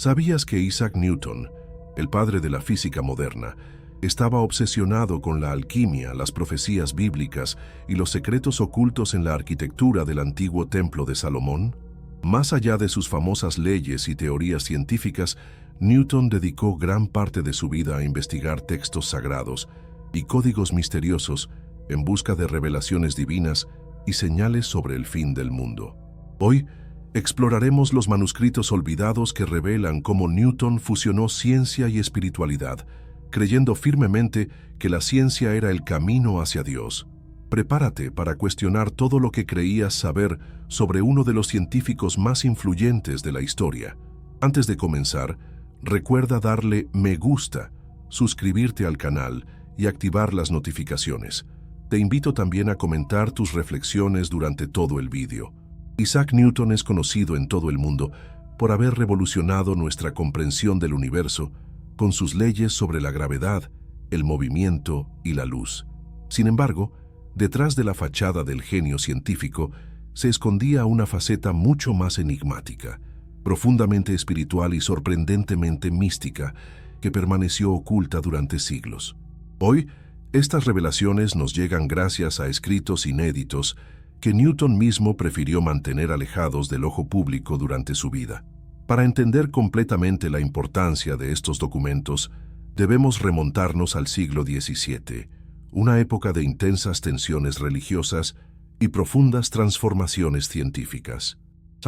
¿Sabías que Isaac Newton, el padre de la física moderna, estaba obsesionado con la alquimia, las profecías bíblicas y los secretos ocultos en la arquitectura del antiguo templo de Salomón? Más allá de sus famosas leyes y teorías científicas, Newton dedicó gran parte de su vida a investigar textos sagrados y códigos misteriosos en busca de revelaciones divinas y señales sobre el fin del mundo. Hoy, exploraremos los manuscritos olvidados que revelan cómo Newton fusionó ciencia y espiritualidad, creyendo firmemente que la ciencia era el camino hacia Dios. Prepárate para cuestionar todo lo que creías saber sobre uno de los científicos más influyentes de la historia. Antes de comenzar, recuerda darle me gusta, suscribirte al canal y activar las notificaciones. Te invito también a comentar tus reflexiones durante todo el vídeo. Isaac Newton es conocido en todo el mundo por haber revolucionado nuestra comprensión del universo con sus leyes sobre la gravedad, el movimiento y la luz. Sin embargo, detrás de la fachada del genio científico se escondía una faceta mucho más enigmática, profundamente espiritual y sorprendentemente mística, que permaneció oculta durante siglos. Hoy, estas revelaciones nos llegan gracias a escritos inéditos que Newton mismo prefirió mantener alejados del ojo público durante su vida. Para entender completamente la importancia de estos documentos, debemos remontarnos al siglo XVII, una época de intensas tensiones religiosas y profundas transformaciones científicas.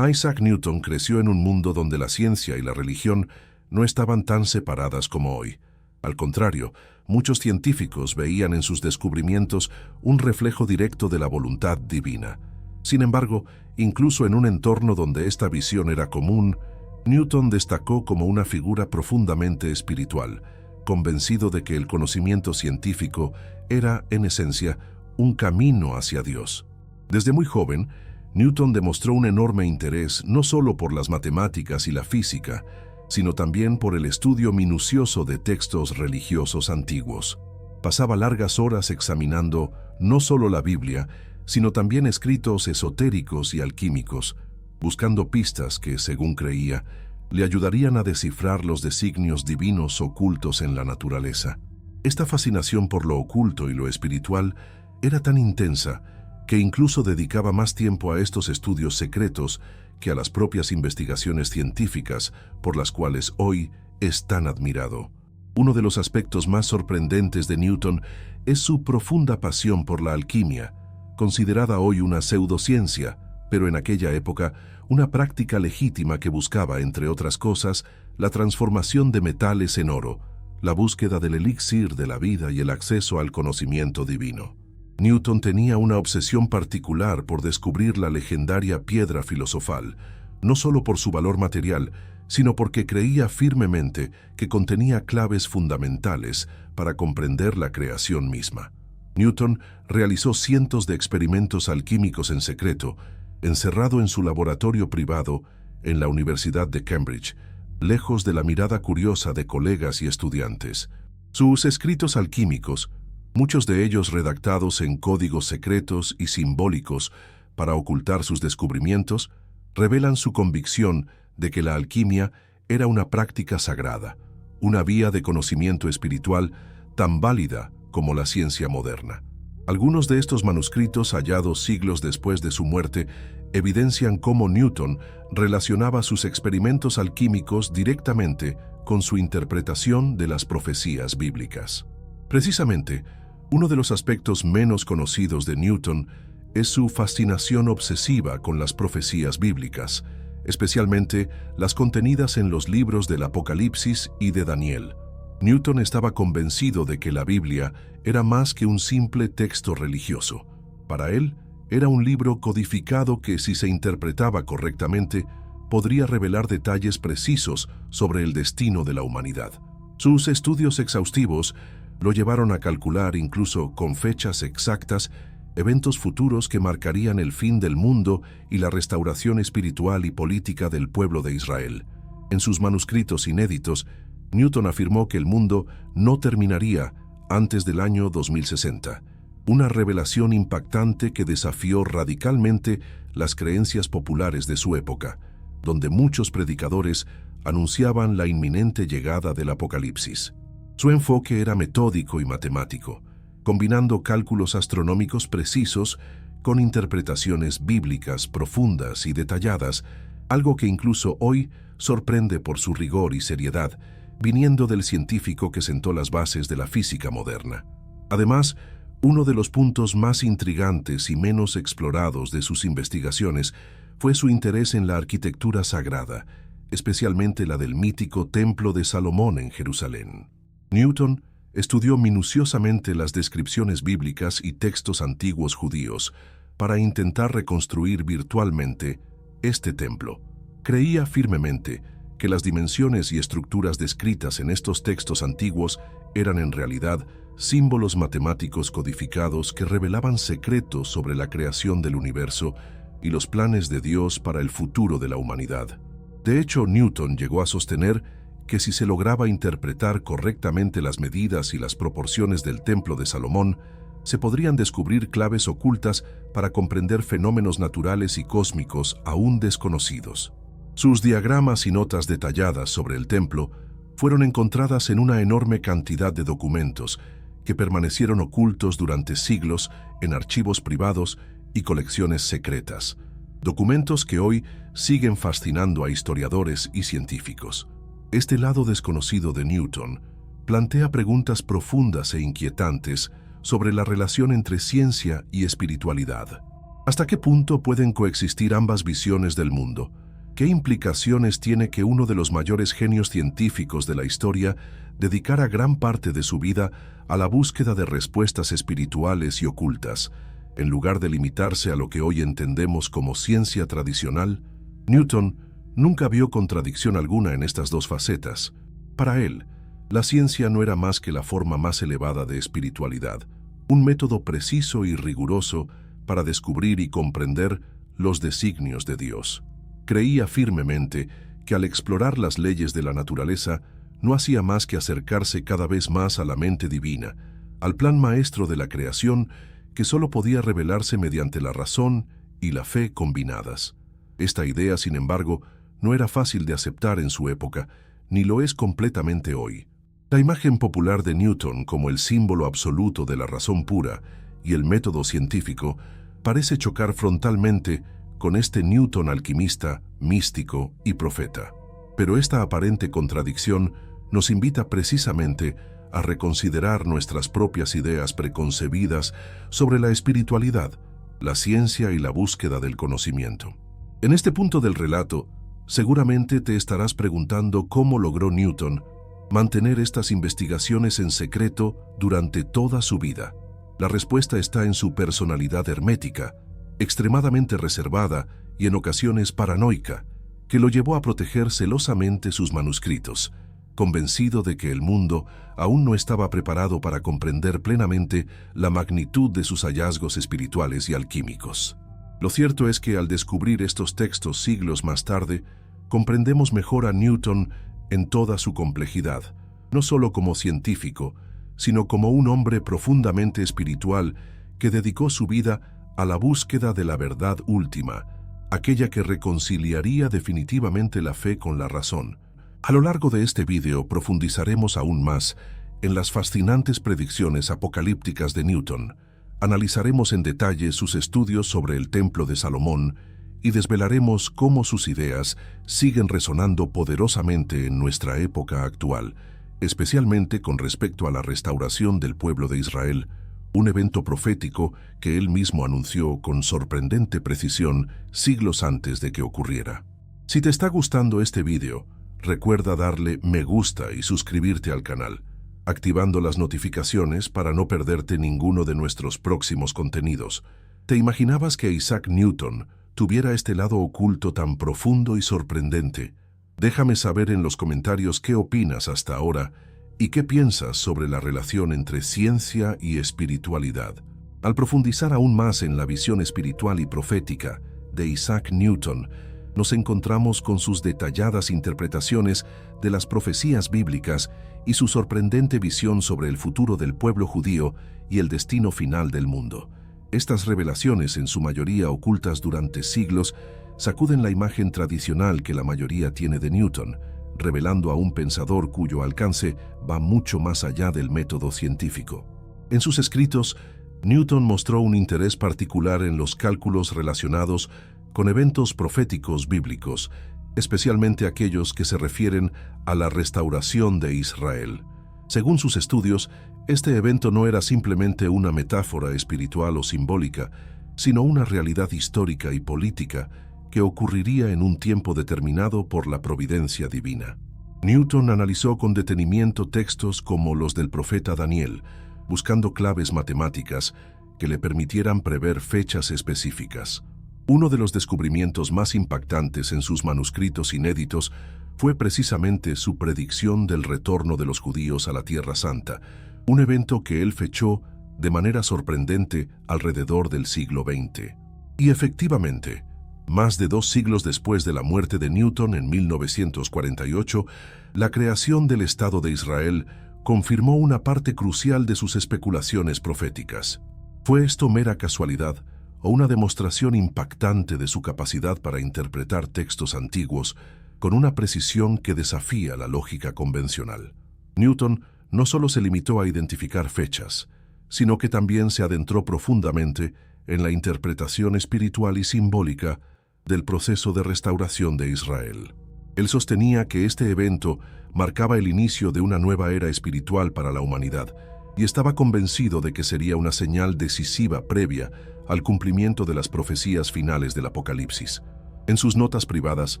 Isaac Newton creció en un mundo donde la ciencia y la religión no estaban tan separadas como hoy. Al contrario, muchos científicos veían en sus descubrimientos un reflejo directo de la voluntad divina. Sin embargo, incluso en un entorno donde esta visión era común, Newton destacó como una figura profundamente espiritual, convencido de que el conocimiento científico era, en esencia, un camino hacia Dios. Desde muy joven, Newton demostró un enorme interés no solo por las matemáticas y la física, sino también por el estudio minucioso de textos religiosos antiguos. Pasaba largas horas examinando no solo la Biblia, sino también escritos esotéricos y alquímicos, buscando pistas que, según creía, le ayudarían a descifrar los designios divinos ocultos en la naturaleza. Esta fascinación por lo oculto y lo espiritual era tan intensa que incluso dedicaba más tiempo a estos estudios secretos que a las propias investigaciones científicas por las cuales hoy es tan admirado. Uno de los aspectos más sorprendentes de Newton es su profunda pasión por la alquimia, considerada hoy una pseudociencia, pero en aquella época una práctica legítima que buscaba, entre otras cosas, la transformación de metales en oro, la búsqueda del elixir de la vida y el acceso al conocimiento divino. Newton tenía una obsesión particular por descubrir la legendaria piedra filosofal, no solo por su valor material, sino porque creía firmemente que contenía claves fundamentales para comprender la creación misma. Newton realizó cientos de experimentos alquímicos en secreto, encerrado en su laboratorio privado en la Universidad de Cambridge, lejos de la mirada curiosa de colegas y estudiantes. Sus escritos alquímicos, muchos de ellos redactados en códigos secretos y simbólicos para ocultar sus descubrimientos, revelan su convicción de que la alquimia era una práctica sagrada, una vía de conocimiento espiritual tan válida como la ciencia moderna. Algunos de estos manuscritos, hallados siglos después de su muerte, evidencian cómo Newton relacionaba sus experimentos alquímicos directamente con su interpretación de las profecías bíblicas. Precisamente, uno de los aspectos menos conocidos de Newton es su fascinación obsesiva con las profecías bíblicas, especialmente las contenidas en los libros del Apocalipsis y de Daniel. Newton estaba convencido de que la Biblia era más que un simple texto religioso. Para él, era un libro codificado que, si se interpretaba correctamente, podría revelar detalles precisos sobre el destino de la humanidad. Sus estudios exhaustivos lo llevaron a calcular, incluso con fechas exactas, eventos futuros que marcarían el fin del mundo y la restauración espiritual y política del pueblo de Israel. En sus manuscritos inéditos, Newton afirmó que el mundo no terminaría antes del año 2060, una revelación impactante que desafió radicalmente las creencias populares de su época, donde muchos predicadores anunciaban la inminente llegada del Apocalipsis. Su enfoque era metódico y matemático, combinando cálculos astronómicos precisos con interpretaciones bíblicas profundas y detalladas, algo que incluso hoy sorprende por su rigor y seriedad, viniendo del científico que sentó las bases de la física moderna. Además, uno de los puntos más intrigantes y menos explorados de sus investigaciones fue su interés en la arquitectura sagrada, especialmente la del mítico Templo de Salomón en Jerusalén. Newton estudió minuciosamente las descripciones bíblicas y textos antiguos judíos para intentar reconstruir virtualmente este templo. Creía firmemente que las dimensiones y estructuras descritas en estos textos antiguos eran en realidad símbolos matemáticos codificados que revelaban secretos sobre la creación del universo y los planes de Dios para el futuro de la humanidad. De hecho, Newton llegó a sostener que si se lograba interpretar correctamente las medidas y las proporciones del Templo de Salomón, se podrían descubrir claves ocultas para comprender fenómenos naturales y cósmicos aún desconocidos. Sus diagramas y notas detalladas sobre el templo fueron encontradas en una enorme cantidad de documentos que permanecieron ocultos durante siglos en archivos privados y colecciones secretas, documentos que hoy siguen fascinando a historiadores y científicos. Este lado desconocido de Newton plantea preguntas profundas e inquietantes sobre la relación entre ciencia y espiritualidad. ¿Hasta qué punto pueden coexistir ambas visiones del mundo? ¿Qué implicaciones tiene que uno de los mayores genios científicos de la historia dedicara gran parte de su vida a la búsqueda de respuestas espirituales y ocultas, en lugar de limitarse a lo que hoy entendemos como ciencia tradicional? Newton nunca vio contradicción alguna en estas dos facetas. Para él, la ciencia no era más que la forma más elevada de espiritualidad, un método preciso y riguroso para descubrir y comprender los designios de Dios. Creía firmemente que al explorar las leyes de la naturaleza no hacía más que acercarse cada vez más a la mente divina, al plan maestro de la creación que solo podía revelarse mediante la razón y la fe combinadas. Esta idea, sin embargo, no era fácil de aceptar en su época, ni lo es completamente hoy. La imagen popular de Newton como el símbolo absoluto de la razón pura y el método científico parece chocar frontalmente con este Newton alquimista, místico y profeta. Pero esta aparente contradicción nos invita precisamente a reconsiderar nuestras propias ideas preconcebidas sobre la espiritualidad, la ciencia y la búsqueda del conocimiento. En este punto del relato, seguramente te estarás preguntando cómo logró Newton mantener estas investigaciones en secreto durante toda su vida. La respuesta está en su personalidad hermética, extremadamente reservada y en ocasiones paranoica, que lo llevó a proteger celosamente sus manuscritos, convencido de que el mundo aún no estaba preparado para comprender plenamente la magnitud de sus hallazgos espirituales y alquímicos. Lo cierto es que al descubrir estos textos siglos más tarde, comprendemos mejor a Newton en toda su complejidad, no solo como científico, sino como un hombre profundamente espiritual que dedicó su vida a la búsqueda de la verdad última, aquella que reconciliaría definitivamente la fe con la razón. A lo largo de este video profundizaremos aún más en las fascinantes predicciones apocalípticas de Newton, analizaremos en detalle sus estudios sobre el Templo de Salomón y desvelaremos cómo sus ideas siguen resonando poderosamente en nuestra época actual, especialmente con respecto a la restauración del pueblo de Israel, un evento profético que él mismo anunció con sorprendente precisión siglos antes de que ocurriera. Si te está gustando este video, recuerda darle me gusta y suscribirte al canal, activando las notificaciones para no perderte ninguno de nuestros próximos contenidos. ¿Te imaginabas que Isaac Newton tuviera este lado oculto tan profundo y sorprendente? Déjame saber en los comentarios qué opinas hasta ahora y qué piensas sobre la relación entre ciencia y espiritualidad. Al profundizar aún más en la visión espiritual y profética de Isaac Newton, nos encontramos con sus detalladas interpretaciones de las profecías bíblicas y su sorprendente visión sobre el futuro del pueblo judío y el destino final del mundo. Estas revelaciones, en su mayoría ocultas durante siglos, sacuden la imagen tradicional que la mayoría tiene de Newton, revelando a un pensador cuyo alcance va mucho más allá del método científico. En sus escritos, Newton mostró un interés particular en los cálculos relacionados con eventos proféticos bíblicos, especialmente aquellos que se refieren a la restauración de Israel. Según sus estudios, este evento no era simplemente una metáfora espiritual o simbólica, sino una realidad histórica y política que ocurriría en un tiempo determinado por la providencia divina. Newton analizó con detenimiento textos como los del profeta Daniel, buscando claves matemáticas que le permitieran prever fechas específicas. Uno de los descubrimientos más impactantes en sus manuscritos inéditos fue precisamente su predicción del retorno de los judíos a la Tierra Santa, un evento que él fechó de manera sorprendente alrededor del siglo XX. Y efectivamente, más de 2 siglos después de la muerte de Newton en 1948, la creación del Estado de Israel confirmó una parte crucial de sus especulaciones proféticas. ¿Fue esto mera casualidad o una demostración impactante de su capacidad para interpretar textos antiguos con una precisión que desafía la lógica convencional? Newton no solo se limitó a identificar fechas, sino que también se adentró profundamente en la interpretación espiritual y simbólica del proceso de restauración de Israel. Él sostenía que este evento marcaba el inicio de una nueva era espiritual para la humanidad y estaba convencido de que sería una señal decisiva previa al cumplimiento de las profecías finales del Apocalipsis. En sus notas privadas,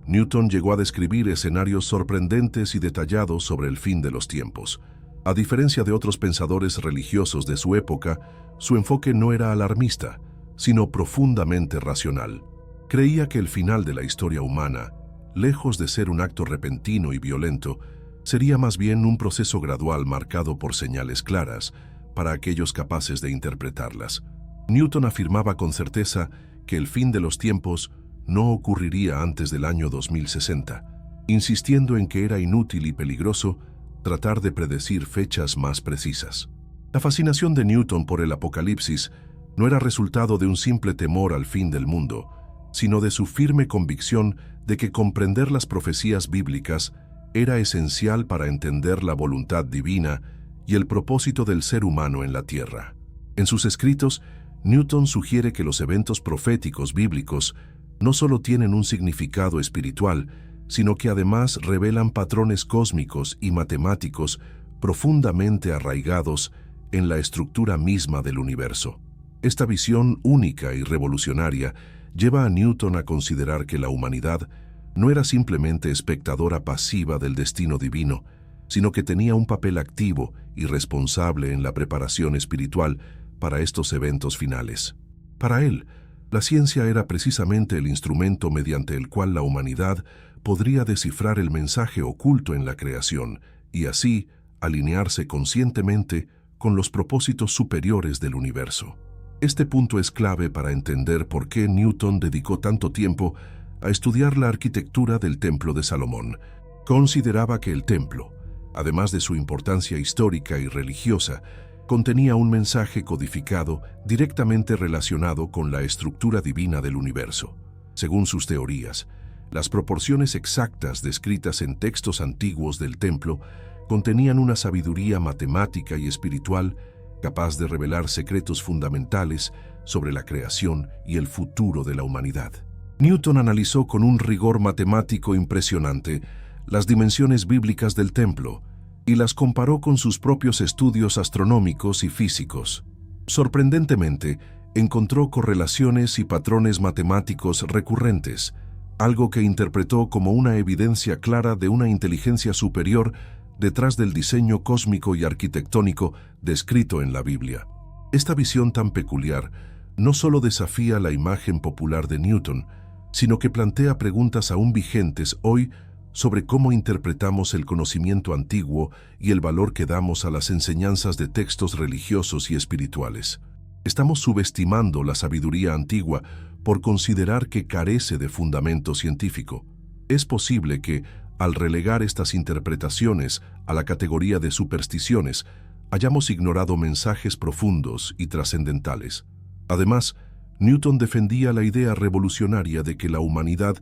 Newton llegó a describir escenarios sorprendentes y detallados sobre el fin de los tiempos. A diferencia de otros pensadores religiosos de su época, su enfoque no era alarmista, sino profundamente racional. Creía que el final de la historia humana, lejos de ser un acto repentino y violento, sería más bien un proceso gradual marcado por señales claras para aquellos capaces de interpretarlas. Newton afirmaba con certeza que el fin de los tiempos no ocurriría antes del año 2060, insistiendo en que era inútil y peligroso tratar de predecir fechas más precisas. La fascinación de Newton por el Apocalipsis no era resultado de un simple temor al fin del mundo, sino de su firme convicción de que comprender las profecías bíblicas era esencial para entender la voluntad divina y el propósito del ser humano en la tierra. En sus escritos, Newton sugiere que los eventos proféticos bíblicos no solo tienen un significado espiritual, sino que además revelan patrones cósmicos y matemáticos profundamente arraigados en la estructura misma del universo. Esta visión única y revolucionaria lleva a Newton a considerar que la humanidad no era simplemente espectadora pasiva del destino divino, sino que tenía un papel activo y responsable en la preparación espiritual para estos eventos finales. Para él, la ciencia era precisamente el instrumento mediante el cual la humanidad podría descifrar el mensaje oculto en la creación y así alinearse conscientemente con los propósitos superiores del universo. Este punto es clave para entender por qué Newton dedicó tanto tiempo a estudiar la arquitectura del Templo de Salomón. Consideraba que el templo, además de su importancia histórica y religiosa, contenía un mensaje codificado directamente relacionado con la estructura divina del universo. Según sus teorías, las proporciones exactas descritas en textos antiguos del templo contenían una sabiduría matemática y espiritual capaz de revelar secretos fundamentales sobre la creación y el futuro de la humanidad. Newton analizó con un rigor matemático impresionante las dimensiones bíblicas del templo y las comparó con sus propios estudios astronómicos y físicos. Sorprendentemente, encontró correlaciones y patrones matemáticos recurrentes, algo que interpretó como una evidencia clara de una inteligencia superior detrás del diseño cósmico y arquitectónico descrito en la Biblia. Esta visión tan peculiar no solo desafía la imagen popular de Newton, sino que plantea preguntas aún vigentes hoy sobre cómo interpretamos el conocimiento antiguo y el valor que damos a las enseñanzas de textos religiosos y espirituales. Estamos subestimando la sabiduría antigua por considerar que carece de fundamento científico. Es posible que, al relegar estas interpretaciones a la categoría de supersticiones, hayamos ignorado mensajes profundos y trascendentales. Además, Newton defendía la idea revolucionaria de que la humanidad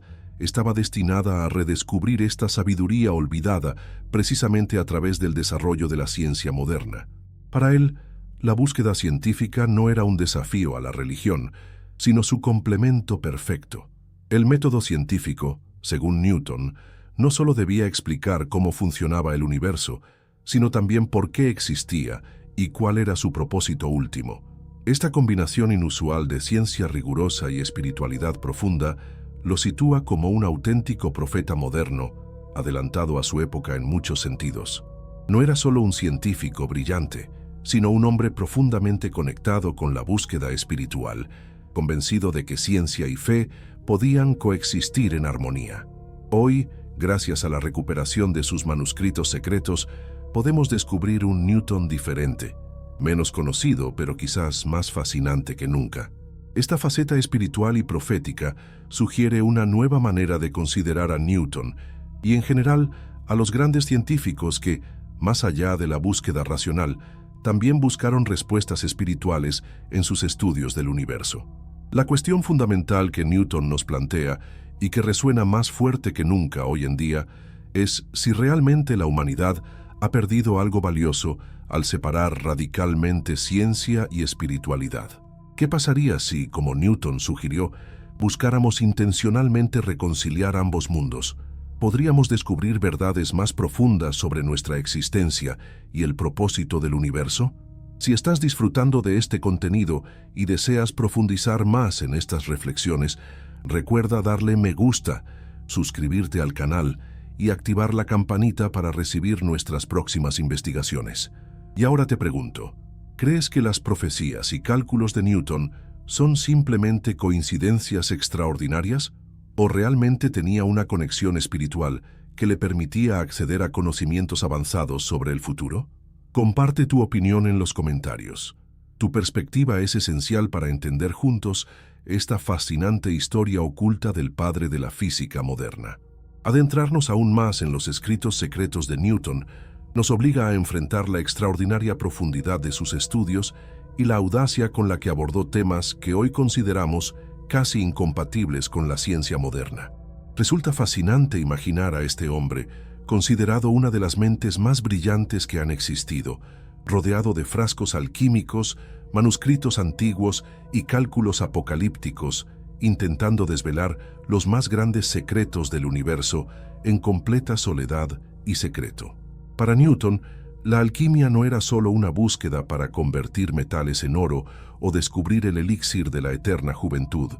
estaba destinada a redescubrir esta sabiduría olvidada precisamente a través del desarrollo de la ciencia moderna. Para él, la búsqueda científica no era un desafío a la religión, sino su complemento perfecto. El método científico, según Newton, no solo debía explicar cómo funcionaba el universo, sino también por qué existía y cuál era su propósito último. Esta combinación inusual de ciencia rigurosa y espiritualidad profunda lo sitúa como un auténtico profeta moderno, adelantado a su época en muchos sentidos. No era solo un científico brillante, sino un hombre profundamente conectado con la búsqueda espiritual, convencido de que ciencia y fe podían coexistir en armonía. Hoy, gracias a la recuperación de sus manuscritos secretos, podemos descubrir un Newton diferente, menos conocido, pero quizás más fascinante que nunca. Esta faceta espiritual y profética sugiere una nueva manera de considerar a Newton y, en general, a los grandes científicos que, más allá de la búsqueda racional, también buscaron respuestas espirituales en sus estudios del universo. La cuestión fundamental que Newton nos plantea y que resuena más fuerte que nunca hoy en día es si realmente la humanidad ha perdido algo valioso al separar radicalmente ciencia y espiritualidad. ¿Qué pasaría si, como Newton sugirió, buscáramos intencionalmente reconciliar ambos mundos? ¿Podríamos descubrir verdades más profundas sobre nuestra existencia y el propósito del universo? Si estás disfrutando de este contenido y deseas profundizar más en estas reflexiones, recuerda darle me gusta, suscribirte al canal y activar la campanita para recibir nuestras próximas investigaciones. Y ahora te pregunto, ¿crees que las profecías y cálculos de Newton son simplemente coincidencias extraordinarias? ¿O realmente tenía una conexión espiritual que le permitía acceder a conocimientos avanzados sobre el futuro? Comparte tu opinión en los comentarios. Tu perspectiva es esencial para entender juntos esta fascinante historia oculta del padre de la física moderna. Adentrarnos aún más en los escritos secretos de Newton nos obliga a enfrentar la extraordinaria profundidad de sus estudios y la audacia con la que abordó temas que hoy consideramos casi incompatibles con la ciencia moderna. Resulta fascinante imaginar a este hombre, considerado una de las mentes más brillantes que han existido, rodeado de frascos alquímicos, manuscritos antiguos y cálculos apocalípticos, intentando desvelar los más grandes secretos del universo en completa soledad y secreto. Para Newton, la alquimia no era solo una búsqueda para convertir metales en oro o descubrir el elixir de la eterna juventud,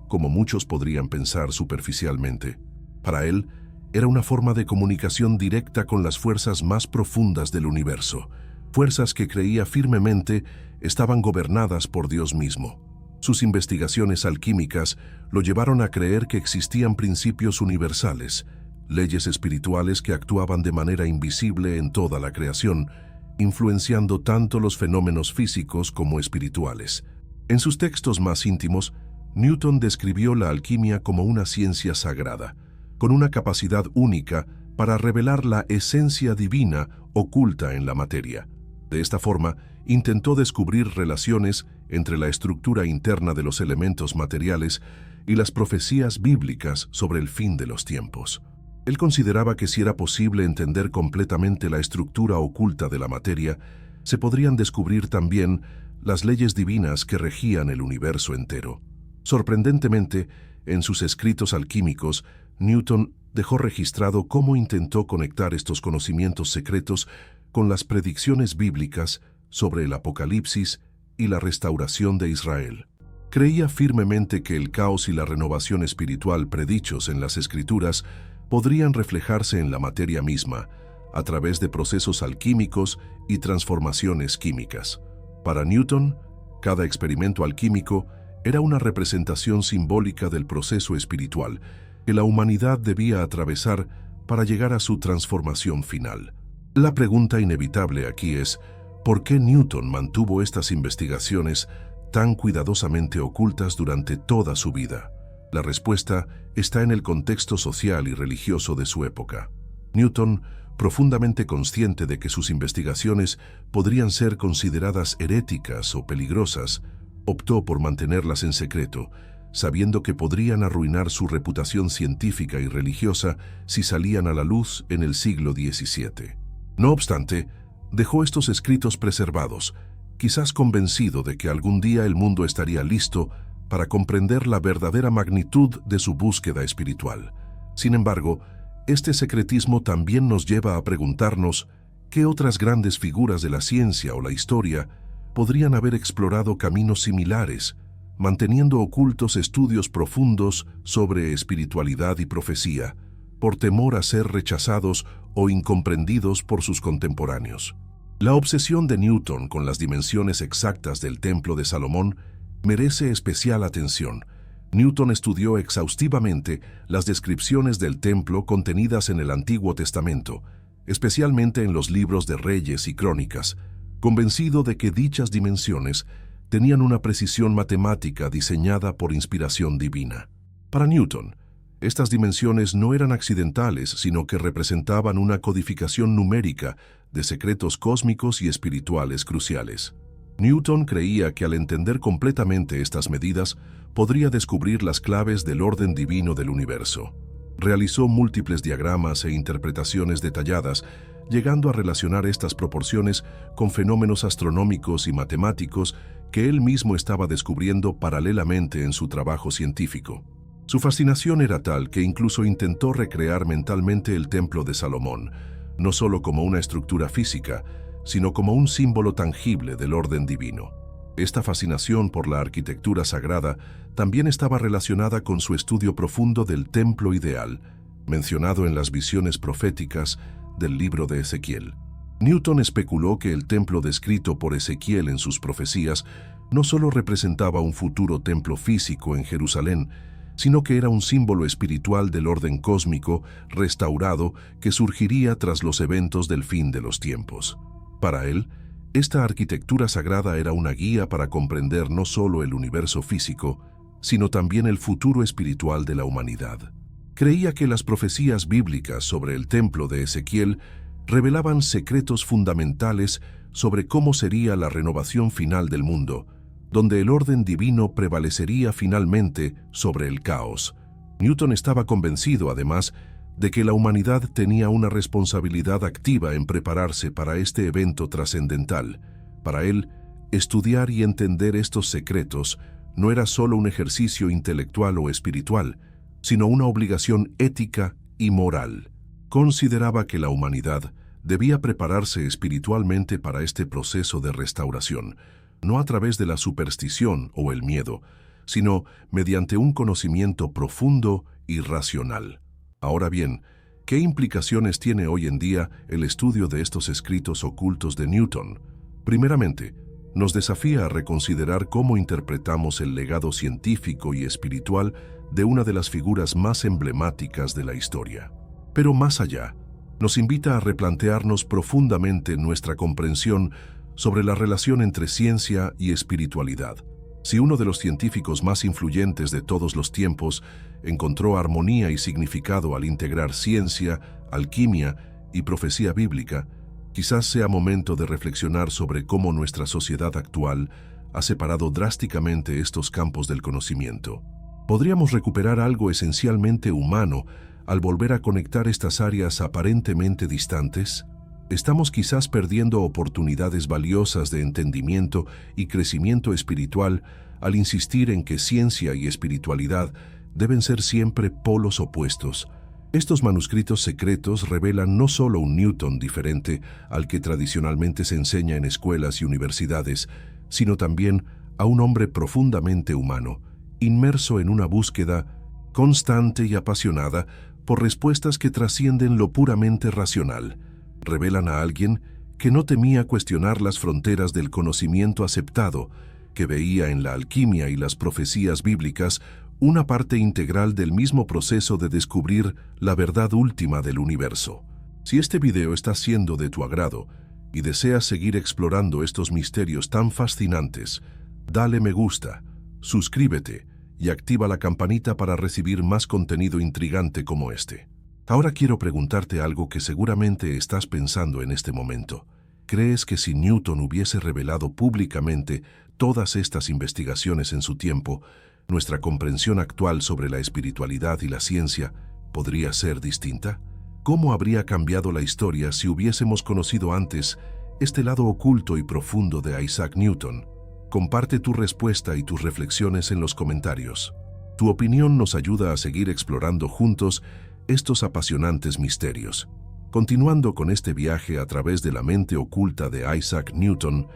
como muchos podrían pensar superficialmente. Para él, era una forma de comunicación directa con las fuerzas más profundas del universo, fuerzas que creía firmemente estaban gobernadas por Dios mismo. Sus investigaciones alquímicas lo llevaron a creer que existían principios universales, leyes espirituales que actuaban de manera invisible en toda la creación, influenciando tanto los fenómenos físicos como espirituales. En sus textos más íntimos, Newton describió la alquimia como una ciencia sagrada, con una capacidad única para revelar la esencia divina oculta en la materia. De esta forma, intentó descubrir relaciones entre la estructura interna de los elementos materiales y las profecías bíblicas sobre el fin de los tiempos. Él consideraba que si era posible entender completamente la estructura oculta de la materia, se podrían descubrir también las leyes divinas que regían el universo entero. Sorprendentemente, en sus escritos alquímicos, Newton dejó registrado cómo intentó conectar estos conocimientos secretos con las predicciones bíblicas sobre el Apocalipsis y la restauración de Israel. Creía firmemente que el caos y la renovación espiritual predichos en las Escrituras podrían reflejarse en la materia misma, a través de procesos alquímicos y transformaciones químicas. Para Newton, cada experimento alquímico era una representación simbólica del proceso espiritual que la humanidad debía atravesar para llegar a su transformación final. La pregunta inevitable aquí es, ¿por qué Newton mantuvo estas investigaciones tan cuidadosamente ocultas durante toda su vida? La respuesta está en el contexto social y religioso de su época. Newton, profundamente consciente de que sus investigaciones podrían ser consideradas heréticas o peligrosas, optó por mantenerlas en secreto, sabiendo que podrían arruinar su reputación científica y religiosa si salían a la luz en el siglo XVII. No obstante, dejó estos escritos preservados, quizás convencido de que algún día el mundo estaría listo para comprender la verdadera magnitud de su búsqueda espiritual. Sin embargo, este secretismo también nos lleva a preguntarnos qué otras grandes figuras de la ciencia o la historia podrían haber explorado caminos similares, manteniendo ocultos estudios profundos sobre espiritualidad y profecía, por temor a ser rechazados o incomprendidos por sus contemporáneos. La obsesión de Newton con las dimensiones exactas del Templo de Salomón merece especial atención. Newton estudió exhaustivamente las descripciones del templo contenidas en el Antiguo Testamento, especialmente en los libros de Reyes y Crónicas, convencido de que dichas dimensiones tenían una precisión matemática diseñada por inspiración divina. Para Newton, estas dimensiones no eran accidentales, sino que representaban una codificación numérica de secretos cósmicos y espirituales cruciales. Newton creía que al entender completamente estas medidas, podría descubrir las claves del orden divino del universo. Realizó múltiples diagramas e interpretaciones detalladas, llegando a relacionar estas proporciones con fenómenos astronómicos y matemáticos que él mismo estaba descubriendo paralelamente en su trabajo científico. Su fascinación era tal que incluso intentó recrear mentalmente el Templo de Salomón, no solo como una estructura física, sino como un símbolo tangible del orden divino. Esta fascinación por la arquitectura sagrada también estaba relacionada con su estudio profundo del templo ideal, mencionado en las visiones proféticas del libro de Ezequiel. Newton especuló que el templo descrito por Ezequiel en sus profecías no solo representaba un futuro templo físico en Jerusalén, sino que era un símbolo espiritual del orden cósmico restaurado que surgiría tras los eventos del fin de los tiempos. Para él, esta arquitectura sagrada era una guía para comprender no solo el universo físico, sino también el futuro espiritual de la humanidad. Creía que las profecías bíblicas sobre el templo de Ezequiel revelaban secretos fundamentales sobre cómo sería la renovación final del mundo, donde el orden divino prevalecería finalmente sobre el caos. Newton estaba convencido, además, de que la humanidad tenía una responsabilidad activa en prepararse para este evento trascendental. Para él, estudiar y entender estos secretos no era solo un ejercicio intelectual o espiritual, sino una obligación ética y moral. Consideraba que la humanidad debía prepararse espiritualmente para este proceso de restauración, no a través de la superstición o el miedo, sino mediante un conocimiento profundo y racional. Ahora bien, ¿qué implicaciones tiene hoy en día el estudio de estos escritos ocultos de Newton? Primeramente, nos desafía a reconsiderar cómo interpretamos el legado científico y espiritual de una de las figuras más emblemáticas de la historia. Pero más allá, nos invita a replantearnos profundamente nuestra comprensión sobre la relación entre ciencia y espiritualidad. Si uno de los científicos más influyentes de todos los tiempos encontró armonía y significado al integrar ciencia, alquimia y profecía bíblica, quizás sea momento de reflexionar sobre cómo nuestra sociedad actual ha separado drásticamente estos campos del conocimiento. ¿Podríamos recuperar algo esencialmente humano al volver a conectar estas áreas aparentemente distantes? ¿Estamos quizás perdiendo oportunidades valiosas de entendimiento y crecimiento espiritual al insistir en que ciencia y espiritualidad deben ser siempre polos opuestos? Estos manuscritos secretos revelan no solo un Newton diferente al que tradicionalmente se enseña en escuelas y universidades, sino también a un hombre profundamente humano, inmerso en una búsqueda constante y apasionada por respuestas que trascienden lo puramente racional. Revelan a alguien que no temía cuestionar las fronteras del conocimiento aceptado, que veía en la alquimia y las profecías bíblicas una parte integral del mismo proceso de descubrir la verdad última del universo. Si este video está siendo de tu agrado y deseas seguir explorando estos misterios tan fascinantes, dale me gusta, suscríbete y activa la campanita para recibir más contenido intrigante como este. Ahora quiero preguntarte algo que seguramente estás pensando en este momento. ¿Crees que si Newton hubiese revelado públicamente todas estas investigaciones en su tiempo, ¿Nuestra comprensión actual sobre la espiritualidad y la ciencia podría ser distinta? ¿Cómo habría cambiado la historia si hubiésemos conocido antes este lado oculto y profundo de Isaac Newton? Comparte tu respuesta y tus reflexiones en los comentarios. Tu opinión nos ayuda a seguir explorando juntos estos apasionantes misterios. Continuando con este viaje a través de la mente oculta de Isaac Newton,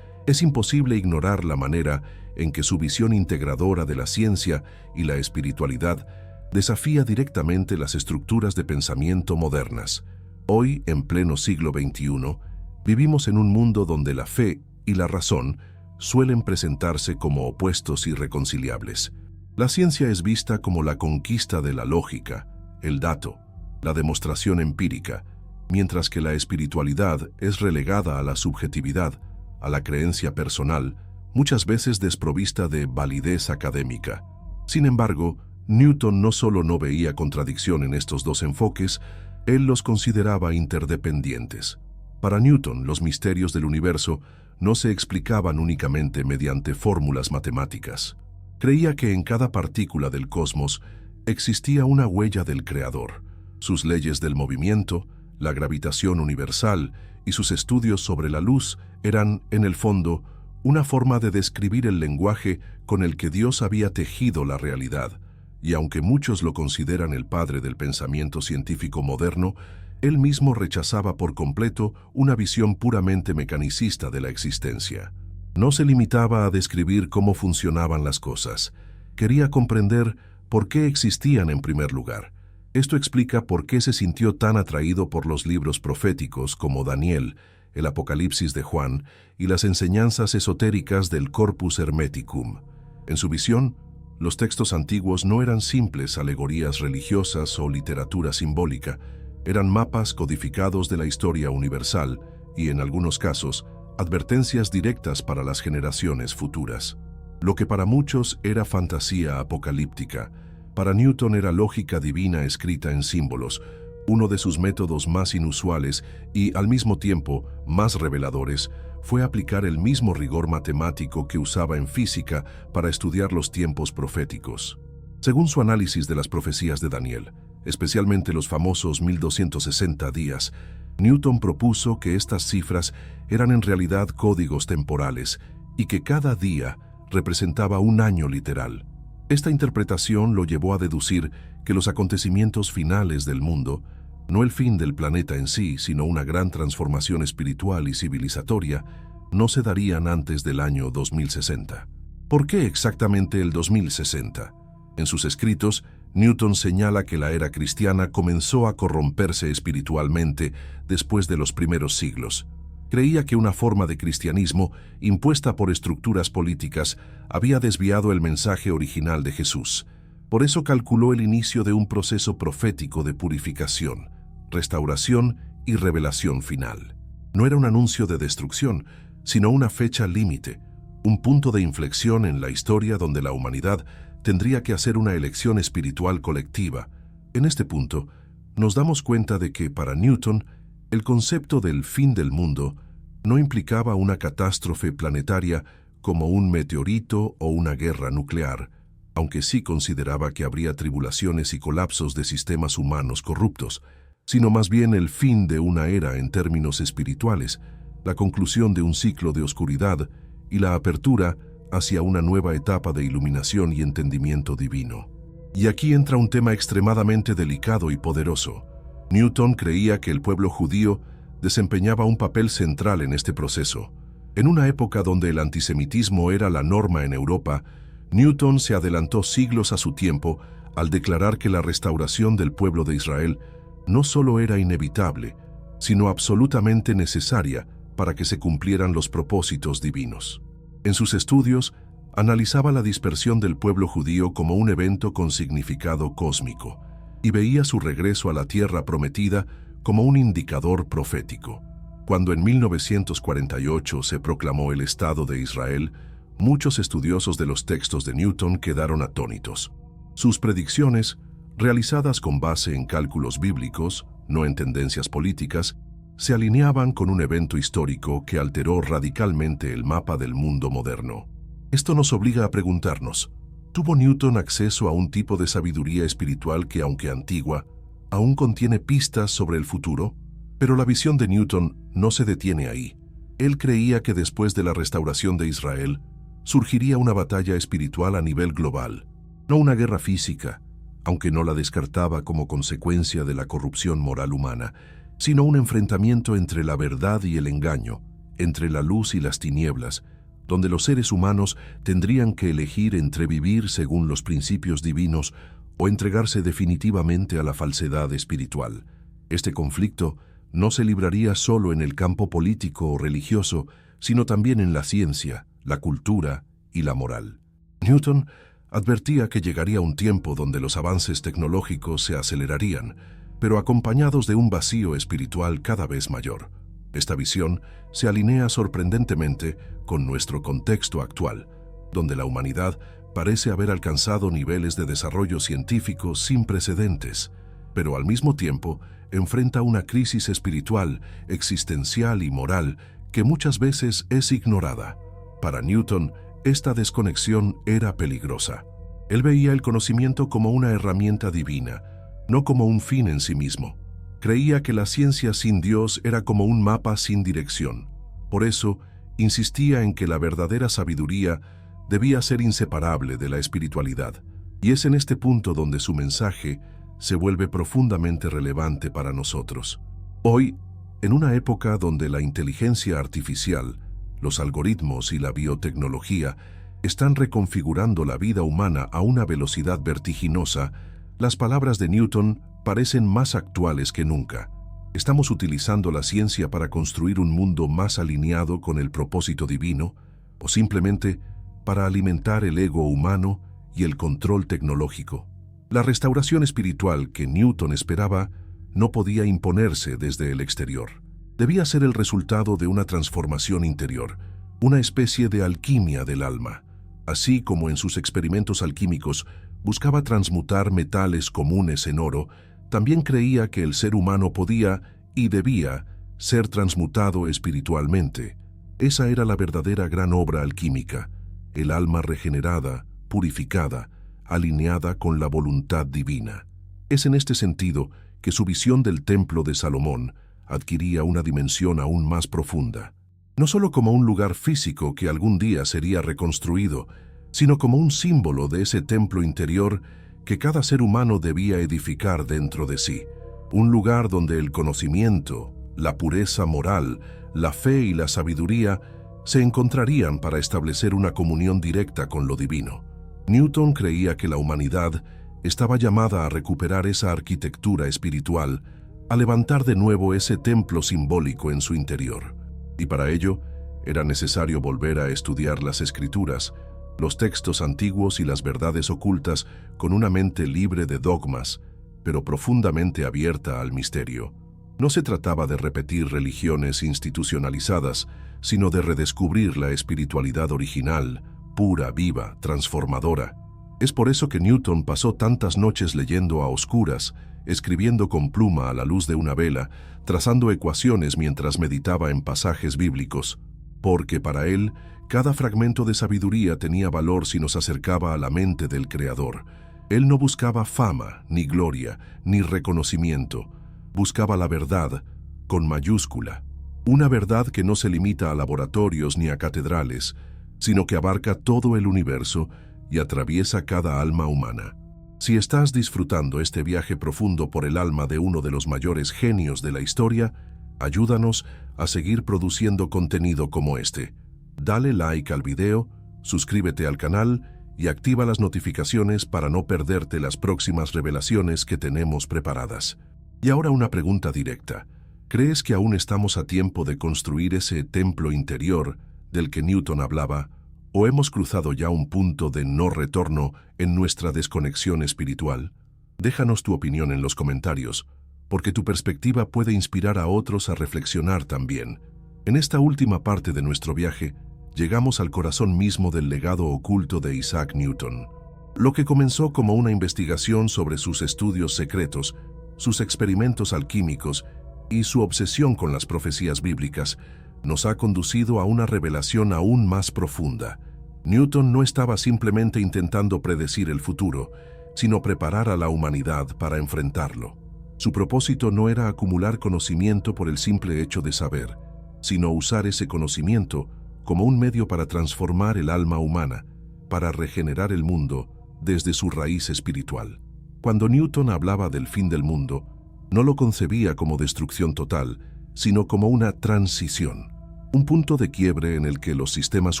es imposible ignorar la manera en que su visión integradora de la ciencia y la espiritualidad desafía directamente las estructuras de pensamiento modernas. Hoy, en pleno siglo XXI, vivimos en un mundo donde la fe y la razón suelen presentarse como opuestos irreconciliables. La ciencia es vista como la conquista de la lógica, el dato, la demostración empírica, mientras que la espiritualidad es relegada a la subjetividad, a la creencia personal, muchas veces desprovista de validez académica. Sin embargo, Newton no solo no veía contradicción en estos dos enfoques, él los consideraba interdependientes. Para Newton, los misterios del universo no se explicaban únicamente mediante fórmulas matemáticas. Creía que en cada partícula del cosmos existía una huella del Creador. Sus leyes del movimiento, la gravitación universal y sus estudios sobre la luz eran, en el fondo, una forma de describir el lenguaje con el que Dios había tejido la realidad. Y aunque muchos lo consideran el padre del pensamiento científico moderno, él mismo rechazaba por completo una visión puramente mecanicista de la existencia. No se limitaba a describir cómo funcionaban las cosas. Quería comprender por qué existían en primer lugar. Esto explica por qué se sintió tan atraído por los libros proféticos como Daniel, el Apocalipsis de Juan y las enseñanzas esotéricas del Corpus Hermeticum. En su visión, los textos antiguos no eran simples alegorías religiosas o literatura simbólica, eran mapas codificados de la historia universal y, en algunos casos, advertencias directas para las generaciones futuras. Lo que para muchos era fantasía apocalíptica, para Newton era lógica divina escrita en símbolos, uno de sus métodos más inusuales y, al mismo tiempo, más reveladores, fue aplicar el mismo rigor matemático que usaba en física para estudiar los tiempos proféticos. Según su análisis de las profecías de Daniel, especialmente los famosos 1260 días, Newton propuso que estas cifras eran en realidad códigos temporales y que cada día representaba un año literal. Esta interpretación lo llevó a deducir que los acontecimientos finales del mundo, no el fin del planeta en sí, sino una gran transformación espiritual y civilizatoria, no se darían antes del año 2060. ¿Por qué exactamente el 2060? En sus escritos, Newton señala que la era cristiana comenzó a corromperse espiritualmente después de los primeros siglos. Creía que una forma de cristianismo impuesta por estructuras políticas había desviado el mensaje original de Jesús. Por eso calculó el inicio de un proceso profético de purificación, restauración y revelación final. No era un anuncio de destrucción, sino una fecha límite, un punto de inflexión en la historia donde la humanidad tendría que hacer una elección espiritual colectiva. En este punto, nos damos cuenta de que, para Newton, el concepto del fin del mundo no implicaba una catástrofe planetaria como un meteorito o una guerra nuclear, aunque sí consideraba que habría tribulaciones y colapsos de sistemas humanos corruptos, sino más bien el fin de una era en términos espirituales, la conclusión de un ciclo de oscuridad y la apertura hacia una nueva etapa de iluminación y entendimiento divino. Y aquí entra un tema extremadamente delicado y poderoso. Newton creía que el pueblo judío desempeñaba un papel central en este proceso. En una época donde el antisemitismo era la norma en Europa, Newton se adelantó siglos a su tiempo al declarar que la restauración del pueblo de Israel no solo era inevitable, sino absolutamente necesaria para que se cumplieran los propósitos divinos. En sus estudios, analizaba la dispersión del pueblo judío como un evento con significado cósmico y veía su regreso a la tierra prometida como un indicador profético. Cuando en 1948 se proclamó el Estado de Israel, muchos estudiosos de los textos de Newton quedaron atónitos. Sus predicciones, realizadas con base en cálculos bíblicos, no en tendencias políticas, se alineaban con un evento histórico que alteró radicalmente el mapa del mundo moderno. Esto nos obliga a preguntarnos, Tuvo Newton acceso a un tipo de sabiduría espiritual que, aunque antigua, aún contiene pistas sobre el futuro, pero la visión de Newton no se detiene ahí. Él creía que después de la restauración de Israel, surgiría una batalla espiritual a nivel global, no una guerra física, aunque no la descartaba como consecuencia de la corrupción moral humana, sino un enfrentamiento entre la verdad y el engaño, entre la luz y las tinieblas, donde los seres humanos tendrían que elegir entre vivir según los principios divinos o entregarse definitivamente a la falsedad espiritual. Este conflicto no se libraría solo en el campo político o religioso, sino también en la ciencia, la cultura y la moral. Newton advertía que llegaría un tiempo donde los avances tecnológicos se acelerarían, pero acompañados de un vacío espiritual cada vez mayor. Esta visión se alinea sorprendentemente con nuestro contexto actual, donde la humanidad parece haber alcanzado niveles de desarrollo científico sin precedentes, pero al mismo tiempo enfrenta una crisis espiritual, existencial y moral que muchas veces es ignorada. Para Newton, esta desconexión era peligrosa. Él veía el conocimiento como una herramienta divina, no como un fin en sí mismo. Creía que la ciencia sin Dios era como un mapa sin dirección. Por eso, insistía en que la verdadera sabiduría debía ser inseparable de la espiritualidad. Y es en este punto donde su mensaje se vuelve profundamente relevante para nosotros. Hoy, en una época donde la inteligencia artificial, los algoritmos y la biotecnología están reconfigurando la vida humana a una velocidad vertiginosa, las palabras de Newton parecen más actuales que nunca. ¿Estamos utilizando la ciencia para construir un mundo más alineado con el propósito divino, o simplemente para alimentar el ego humano y el control tecnológico? La restauración espiritual que Newton esperaba no podía imponerse desde el exterior. Debía ser el resultado de una transformación interior, una especie de alquimia del alma. Así como en sus experimentos alquímicos buscaba transmutar metales comunes en oro, también creía que el ser humano podía y debía ser transmutado espiritualmente. Esa era la verdadera gran obra alquímica, el alma regenerada, purificada, alineada con la voluntad divina. Es en este sentido que su visión del Templo de Salomón adquiría una dimensión aún más profunda, no solo como un lugar físico que algún día sería reconstruido, sino como un símbolo de ese templo interior que cada ser humano debía edificar dentro de sí, un lugar donde el conocimiento, la pureza moral, la fe y la sabiduría se encontrarían para establecer una comunión directa con lo divino. Newton creía que la humanidad estaba llamada a recuperar esa arquitectura espiritual, a levantar de nuevo ese templo simbólico en su interior. Y para ello, era necesario volver a estudiar las Escrituras, los textos antiguos y las verdades ocultas con una mente libre de dogmas, pero profundamente abierta al misterio. No se trataba de repetir religiones institucionalizadas, sino de redescubrir la espiritualidad original, pura, viva, transformadora. Es por eso que Newton pasó tantas noches leyendo a oscuras, escribiendo con pluma a la luz de una vela, trazando ecuaciones mientras meditaba en pasajes bíblicos, porque para él, cada fragmento de sabiduría tenía valor si nos acercaba a la mente del Creador. Él no buscaba fama, ni gloria, ni reconocimiento. Buscaba la verdad, con mayúscula. Una verdad que no se limita a laboratorios ni a catedrales, sino que abarca todo el universo y atraviesa cada alma humana. Si estás disfrutando este viaje profundo por el alma de uno de los mayores genios de la historia, ayúdanos a seguir produciendo contenido como este. Dale like al video, suscríbete al canal y activa las notificaciones para no perderte las próximas revelaciones que tenemos preparadas. Y ahora una pregunta directa. ¿Crees que aún estamos a tiempo de construir ese templo interior del que Newton hablaba, o hemos cruzado ya un punto de no retorno en nuestra desconexión espiritual? Déjanos tu opinión en los comentarios, porque tu perspectiva puede inspirar a otros a reflexionar también. En esta última parte de nuestro viaje, llegamos al corazón mismo del legado oculto de Isaac Newton. Lo que comenzó como una investigación sobre sus estudios secretos, sus experimentos alquímicos y su obsesión con las profecías bíblicas, nos ha conducido a una revelación aún más profunda. Newton no estaba simplemente intentando predecir el futuro, sino preparar a la humanidad para enfrentarlo. Su propósito no era acumular conocimiento por el simple hecho de saber, sino usar ese conocimiento como un medio para transformar el alma humana, para regenerar el mundo desde su raíz espiritual. Cuando Newton hablaba del fin del mundo, no lo concebía como destrucción total, sino como una transición, un punto de quiebre en el que los sistemas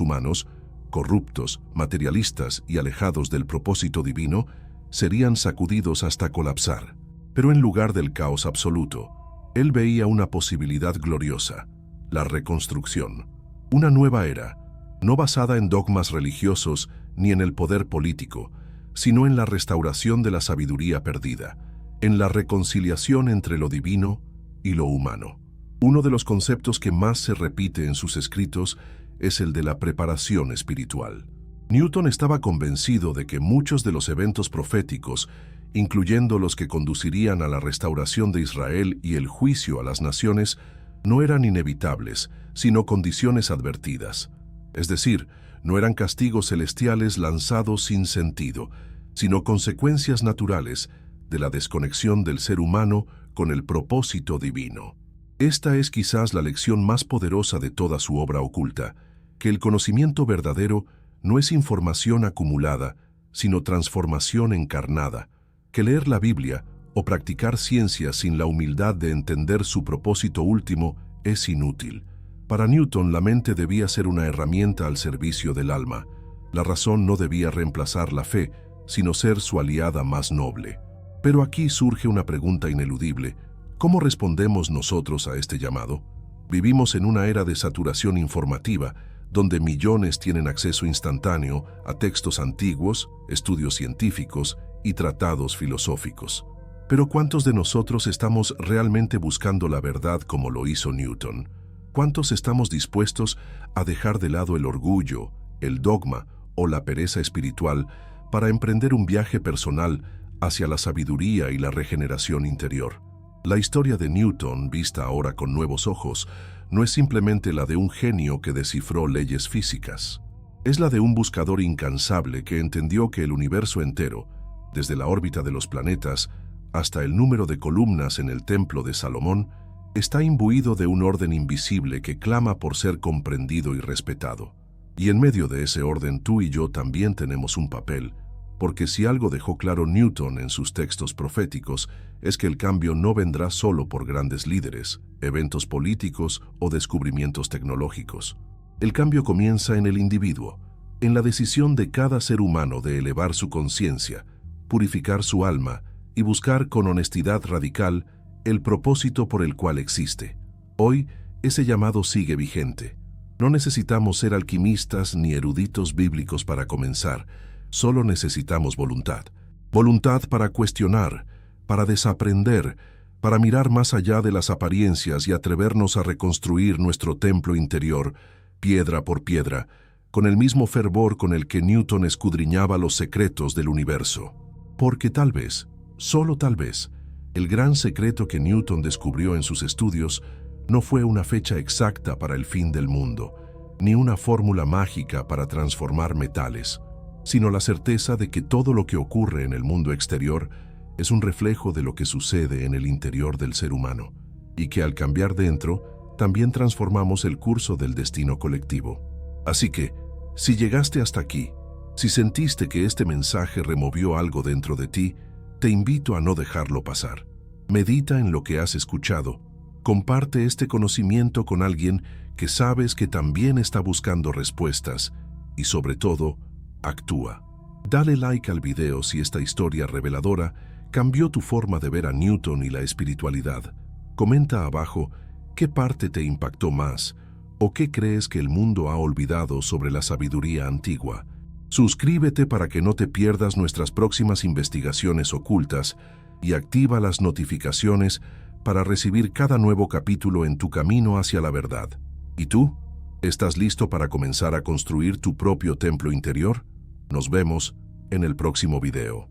humanos, corruptos, materialistas y alejados del propósito divino, serían sacudidos hasta colapsar. Pero en lugar del caos absoluto, él veía una posibilidad gloriosa, la reconstrucción, una nueva era, no basada en dogmas religiosos ni en el poder político, sino en la restauración de la sabiduría perdida, en la reconciliación entre lo divino y lo humano. Uno de los conceptos que más se repite en sus escritos es el de la preparación espiritual. Newton estaba convencido de que muchos de los eventos proféticos, incluyendo los que conducirían a la restauración de Israel y el juicio a las naciones, no eran inevitables, sino condiciones advertidas. Es decir, no eran castigos celestiales lanzados sin sentido, sino consecuencias naturales de la desconexión del ser humano con el propósito divino. Esta es quizás la lección más poderosa de toda su obra oculta, que el conocimiento verdadero no es información acumulada, sino transformación encarnada, que leer la Biblia o practicar ciencia sin la humildad de entender su propósito último es inútil. Para Newton, la mente debía ser una herramienta al servicio del alma. La razón no debía reemplazar la fe, sino ser su aliada más noble. Pero aquí surge una pregunta ineludible. ¿Cómo respondemos nosotros a este llamado? Vivimos en una era de saturación informativa, donde millones tienen acceso instantáneo a textos antiguos, estudios científicos y tratados filosóficos. Pero ¿cuántos de nosotros estamos realmente buscando la verdad como lo hizo Newton? ¿Cuántos estamos dispuestos a dejar de lado el orgullo, el dogma o la pereza espiritual para emprender un viaje personal hacia la sabiduría y la regeneración interior? La historia de Newton, vista ahora con nuevos ojos, no es simplemente la de un genio que descifró leyes físicas. Es la de un buscador incansable que entendió que el universo entero, desde la órbita de los planetas hasta el número de columnas en el templo de Salomón, está imbuido de un orden invisible que clama por ser comprendido y respetado. Y en medio de ese orden tú y yo también tenemos un papel, porque si algo dejó claro Newton en sus textos proféticos es que el cambio no vendrá solo por grandes líderes, eventos políticos o descubrimientos tecnológicos. El cambio comienza en el individuo, en la decisión de cada ser humano de elevar su conciencia, purificar su alma y buscar con honestidad radical el propósito por el cual existe. Hoy, ese llamado sigue vigente. No necesitamos ser alquimistas ni eruditos bíblicos para comenzar, solo necesitamos voluntad. Voluntad para cuestionar, para desaprender, para mirar más allá de las apariencias y atrevernos a reconstruir nuestro templo interior, piedra por piedra, con el mismo fervor con el que Newton escudriñaba los secretos del universo. Porque tal vez, solo tal vez, el gran secreto que Newton descubrió en sus estudios no fue una fecha exacta para el fin del mundo, ni una fórmula mágica para transformar metales, sino la certeza de que todo lo que ocurre en el mundo exterior es un reflejo de lo que sucede en el interior del ser humano, y que al cambiar dentro, también transformamos el curso del destino colectivo. Así que, si llegaste hasta aquí, si sentiste que este mensaje removió algo dentro de ti, te invito a no dejarlo pasar. Medita en lo que has escuchado. Comparte este conocimiento con alguien que sabes que también está buscando respuestas y, sobre todo, actúa. Dale like al video si esta historia reveladora cambió tu forma de ver a Newton y la espiritualidad. Comenta abajo qué parte te impactó más o qué crees que el mundo ha olvidado sobre la sabiduría antigua. Suscríbete para que no te pierdas nuestras próximas investigaciones ocultas y activa las notificaciones para recibir cada nuevo capítulo en tu camino hacia la verdad. ¿Y tú? ¿Estás listo para comenzar a construir tu propio templo interior? Nos vemos en el próximo video.